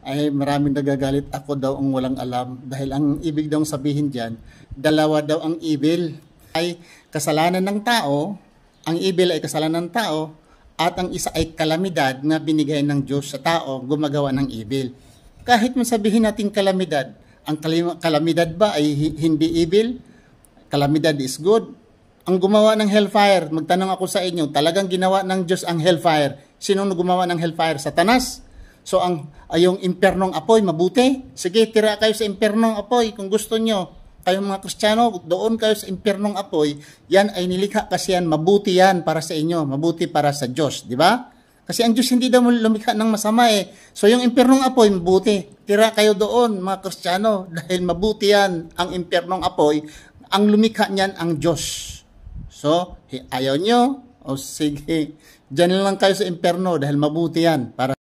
ay maraming nagagalit, ako daw ang walang alam. Dahil ang ibig daw sabihin dyan, dalawa daw ang evil. Ay kasalanan ng tao, ang evil ay kasalanan ng tao, at ang isa ay kalamidad na binigay ng Diyos sa tao gumagawa ng evil. Kahit masabihin natin kalamidad, ang kalamidad ba ay hindi evil? Kalamidad is good. Ang gumawa ng hellfire, magtanong ako sa inyo, talagang ginawa ng Diyos ang hellfire. Sino gumawa ng hellfire? Satanas. So yung impernong apoy, mabuti. Sige, tira kayo sa impernong apoy kung gusto nyo. Kayong mga Kristiyano, doon kayo sa impernong apoy. Yan ay nilikha kasi yan, mabuti yan para sa inyo, mabuti para sa Diyos, di ba? Kasi ang Diyos hindi daw lumikha ng masama eh. So yung impernong apoy, mabuti. Tira kayo doon, mga Kristiyano, dahil mabuti yan ang impernong apoy. Ang lumikha niyan ang Diyos. So, ayaw nyo? O sige, dyan lang kayo sa imperno dahil mabuti yan para